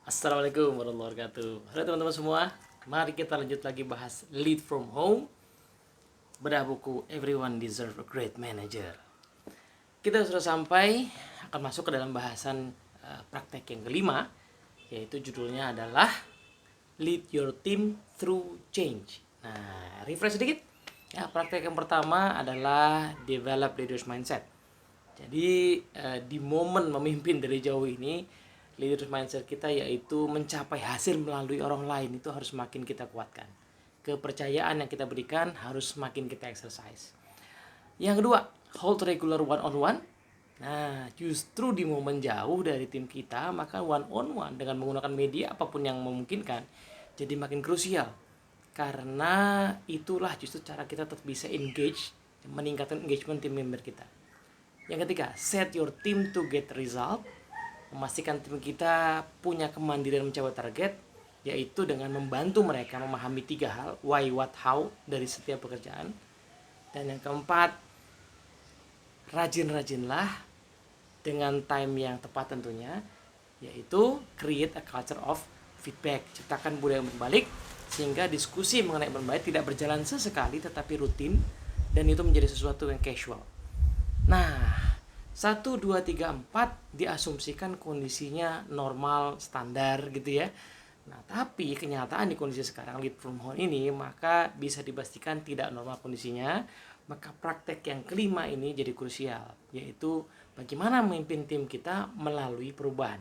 Assalamualaikum warahmatullahi wabarakatuh. Halo teman-teman semua, mari kita lanjut lagi bahas Lead from Home, bedah buku Everyone Deserve a Great Manager. Kita sudah sampai, akan masuk ke dalam bahasan praktek yang kelima, yaitu judulnya adalah Lead Your Team Through Change. Nah, refresh sedikit. Ya, praktek yang pertama adalah Develop Leaders Mindset. Jadi di momen memimpin dari jauh ini, leaders mindset kita yaitu mencapai hasil melalui orang lain itu harus makin kita kuatkan. Kepercayaan yang kita berikan harus makin kita exercise. Yang kedua, hold regular one on one. Nah, justru di momen jauh dari tim kita, maka one on one dengan menggunakan media apapun yang memungkinkan jadi makin krusial. Karena itulah justru cara kita tetap bisa engage, meningkatkan engagement tim member kita. Yang ketiga, set your team to get result. Memastikan tim kita punya kemandirian mencapai target, yaitu dengan membantu mereka memahami 3 hal, why, what, how dari setiap pekerjaan. Dan yang keempat, rajin-rajinlah dengan time yang tepat tentunya, yaitu create a culture of feedback. Ciptakan budaya berbalik sehingga diskusi mengenai berbalik tidak berjalan sesekali tetapi rutin, dan itu menjadi sesuatu yang casual. Nah, 1, 2, 3, 4 diasumsikan kondisinya normal, standar gitu ya. Nah, tapi kenyataan di kondisi sekarang lead from home ini maka bisa dipastikan tidak normal kondisinya. Maka praktek yang kelima ini jadi krusial, yaitu bagaimana memimpin tim kita melalui perubahan.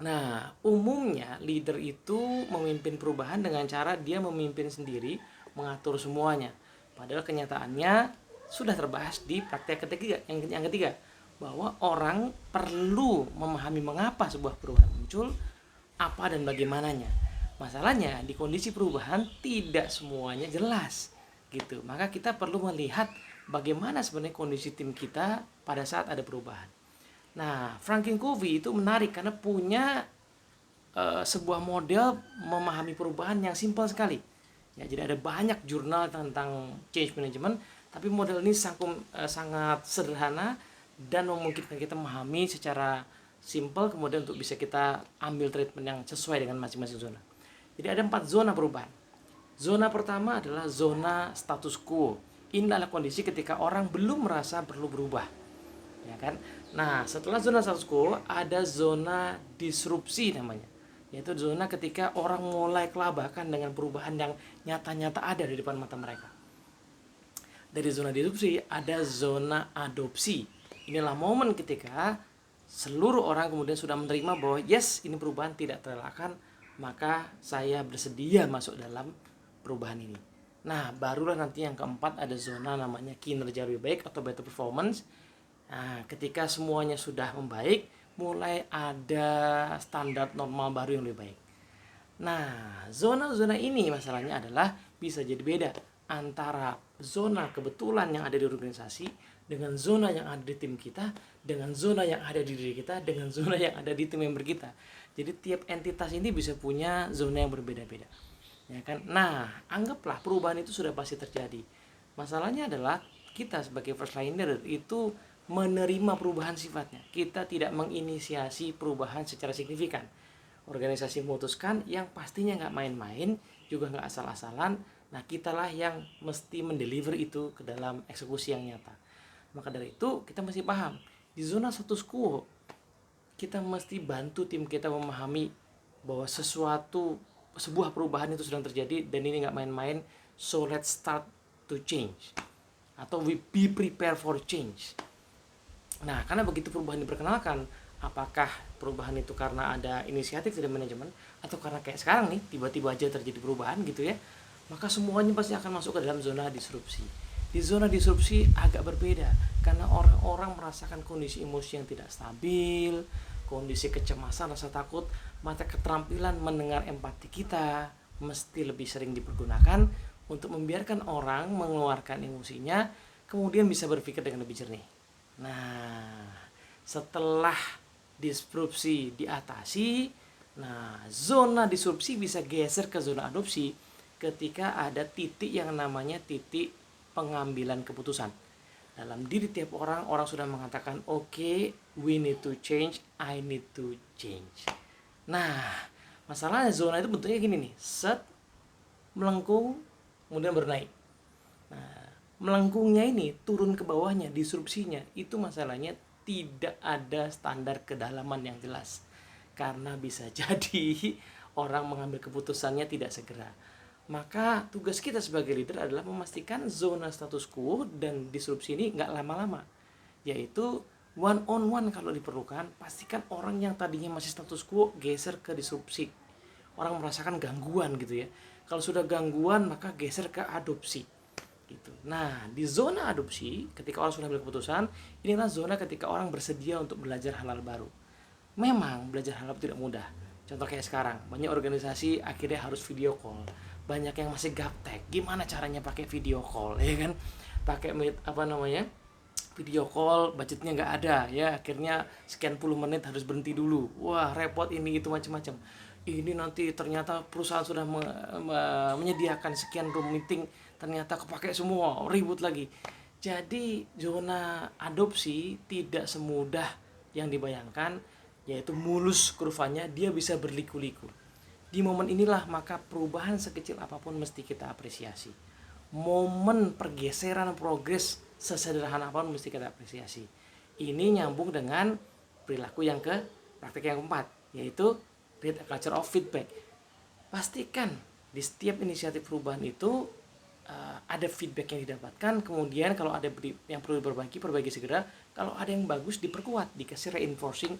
Nah, umumnya leader itu memimpin perubahan dengan cara dia memimpin sendiri, mengatur semuanya. Padahal kenyataannya sudah terbahas di praktek ketiga, yang ketiga, bahwa orang perlu memahami mengapa sebuah perubahan muncul, apa dan bagaimananya. Masalahnya di kondisi perubahan tidak semuanya jelas gitu. Maka kita perlu melihat bagaimana sebenarnya kondisi tim kita pada saat ada perubahan. Nah, Franklin Covey itu menarik karena punya sebuah model memahami perubahan yang simpel sekali. Ya, jadi ada banyak jurnal tentang change management, tapi model ini sangat sederhana dan memungkinkan kita memahami secara simple, kemudian untuk bisa kita ambil treatment yang sesuai dengan masing-masing zona. Jadi ada 4 zona perubahan. Zona pertama adalah zona status quo. Ini adalah kondisi ketika orang belum merasa perlu berubah. Ya kan? Nah, setelah zona status quo ada zona disrupsi namanya. Yaitu zona ketika orang mulai kelabakan dengan perubahan yang nyata-nyata ada di depan mata mereka. Dari zona disrupsi ada zona adopsi. Inilah momen ketika seluruh orang kemudian sudah menerima bahwa yes, ini perubahan tidak terelakkan, maka saya bersedia masuk dalam perubahan ini. Nah, barulah nanti yang keempat ada zona namanya kinerja lebih baik atau better performance. Nah, ketika semuanya sudah membaik, mulai ada standar normal baru yang lebih baik. Nah, zona-zona ini masalahnya adalah bisa jadi beda antara zona kebetulan yang ada di organisasi dengan zona yang ada di tim kita, dengan zona yang ada di diri kita, dengan zona yang ada di tim member kita. Jadi tiap entitas ini bisa punya zona yang berbeda-beda. Ya kan? Nah, anggaplah perubahan itu sudah pasti terjadi. Masalahnya adalah kita sebagai first liner itu menerima perubahan sifatnya. Kita tidak menginisiasi perubahan secara signifikan. Organisasi memutuskan yang pastinya nggak main-main, juga nggak asal-asalan. Nah, kitalah yang mesti mendeliver itu ke dalam eksekusi yang nyata. Maka dari itu kita mesti paham, di zona status quo kita mesti bantu tim kita memahami bahwa sebuah perubahan itu sedang terjadi dan ini nggak main-main. So let's start to change, atau we be prepare for change. Nah, karena begitu perubahan diperkenalkan, apakah perubahan itu karena ada inisiatif dari manajemen atau karena kayak sekarang nih tiba-tiba aja terjadi perubahan gitu ya, maka semuanya pasti akan masuk ke dalam zona disrupsi. Di zona disrupsi agak berbeda karena orang-orang merasakan kondisi emosi yang tidak stabil, kondisi kecemasan, rasa takut, maka keterampilan mendengar empati kita mesti lebih sering dipergunakan untuk membiarkan orang mengeluarkan emosinya, kemudian bisa berpikir dengan lebih jernih. Nah, setelah disrupsi diatasi, nah zona disrupsi bisa geser ke zona adopsi ketika ada titik yang namanya titik pengambilan keputusan. Dalam diri tiap orang sudah mengatakan, oke, we need to change, I need to change. Nah, masalahnya zona itu bentuknya gini nih, set, melengkung, kemudian bernaik. Nah, melengkungnya ini turun ke bawahnya, disrupsinya itu masalahnya tidak ada standar kedalaman yang jelas, karena bisa jadi orang mengambil keputusannya tidak segera. Maka tugas kita sebagai leader adalah memastikan zona status quo dan disrupsi ini nggak lama-lama, yaitu one on one kalau diperlukan. Pastikan orang yang tadinya masih status quo geser ke disrupsi, orang merasakan gangguan gitu ya. Kalau sudah gangguan maka geser ke adopsi gitu. Nah, di zona adopsi ketika orang sudah ambil keputusan, inilah zona ketika orang bersedia untuk belajar hal-hal baru. Memang belajar hal-hal tidak mudah. Contoh kayak sekarang, banyak organisasi akhirnya harus video call. Banyak yang masih gaptek. Gimana caranya pakai video call, ya kan? Pakai video call, budgetnya nggak ada, ya akhirnya sekian puluh menit harus berhenti dulu. Wah, repot ini itu macam-macam. Ini nanti ternyata perusahaan sudah menyediakan sekian room meeting, ternyata kepake semua, ribut lagi. Jadi zona adopsi tidak semudah yang dibayangkan, yaitu mulus kurvanya, dia bisa berliku-liku. Di momen inilah maka perubahan sekecil apapun mesti kita apresiasi. Momen pergeseran progres sesederhana apapun mesti kita apresiasi. Ini nyambung dengan perilaku yang praktik yang keempat, yaitu create a culture of feedback. Pastikan di setiap inisiatif perubahan itu ada feedback yang didapatkan, kemudian kalau ada yang perlu perbaiki segera, kalau ada yang bagus diperkuat, dikasih reinforcing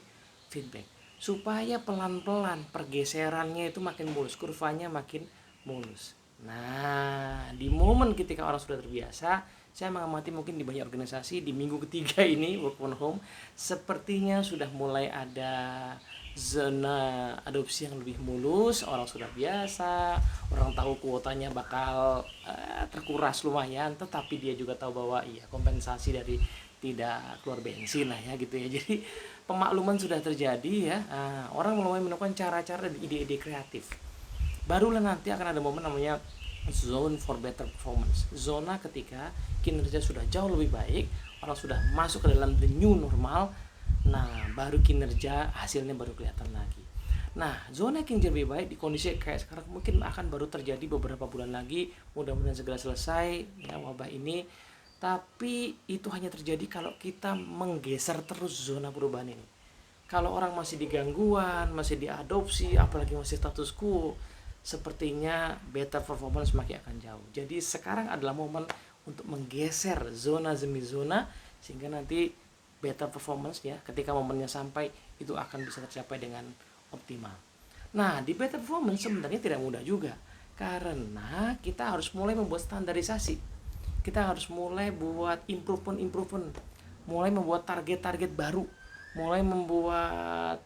feedback supaya pelan-pelan pergeserannya itu makin mulus, kurvanya makin mulus. Nah, di momen ketika orang sudah terbiasa, saya mengamati mungkin di banyak organisasi di minggu ketiga ini work from home sepertinya sudah mulai ada zona adopsi yang lebih mulus, orang sudah biasa, orang tahu kuotanya bakal terkuras lumayan, tetapi dia juga tahu bahwa iya kompensasi dari tidak keluar bensin lah ya gitu ya. Jadi pemakluman sudah terjadi ya, orang mulai menemukan cara-cara dan ide-ide kreatif. Barulah nanti akan ada momen namanya zone for better performance, zona ketika kinerja sudah jauh lebih baik, orang sudah masuk ke dalam the new normal. Nah, baru kinerja hasilnya baru kelihatan lagi. Nah, zona kinerja lebih baik di kondisi kayak sekarang mungkin akan baru terjadi beberapa bulan lagi. Mudah-mudahan segera selesai ya wabah ini. Tapi itu hanya terjadi kalau kita menggeser terus zona perubahan ini. Kalau orang masih di gangguan, masih diadopsi, apalagi masih status quo, sepertinya better performance makin akan jauh. Jadi sekarang adalah momen untuk menggeser zona demi zona sehingga nanti better performance ya ketika momennya sampai itu akan bisa tercapai dengan optimal. Nah, di better performance sebenarnya tidak mudah juga karena kita harus mulai membuat standarisasi. Kita harus mulai buat improvement, mulai membuat target-target baru, mulai membuat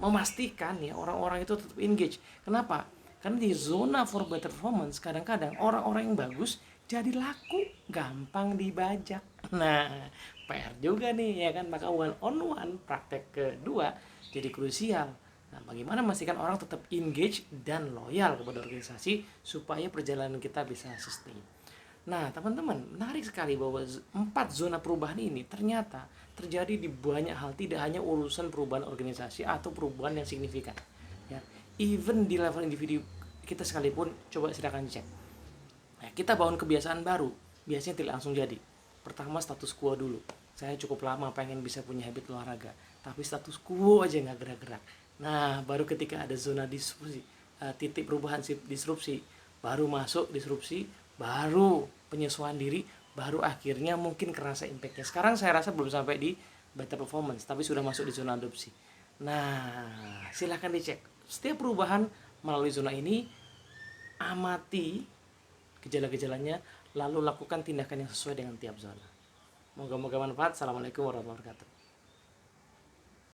memastikan ya orang-orang itu tetap engage. Kenapa? Karena di zona for better performance kadang-kadang orang-orang yang bagus jadi laku, gampang dibajak. Nah, PR juga nih ya kan, maka one on one praktek kedua jadi krusial. Nah, bagaimana memastikan orang tetap engage dan loyal kepada organisasi supaya perjalanan kita bisa sustain. Nah, teman-teman, menarik sekali bahwa 4 zona perubahan ini ternyata terjadi di banyak hal, tidak hanya urusan perubahan organisasi atau perubahan yang signifikan. Ya, even di level individu kita sekalipun, coba silakan cek. Nah, kita bangun kebiasaan baru, biasanya tidak langsung jadi. Pertama status quo dulu. Saya cukup lama pengen bisa punya habit olahraga, tapi status quo aja nggak gerak-gerak. Nah, baru ketika ada zona disrupsi, titik perubahan disrupsi, baru masuk disrupsi, baru penyesuaian diri, baru akhirnya mungkin kerasa impactnya. Sekarang saya rasa belum sampai di better performance, tapi sudah masuk di zona adopsi. Nah, silahkan dicek. Setiap perubahan melalui zona ini, amati gejala-gejalanya, lalu lakukan tindakan yang sesuai dengan tiap zona. Moga-moga manfaat. Assalamualaikum warahmatullahi wabarakatuh.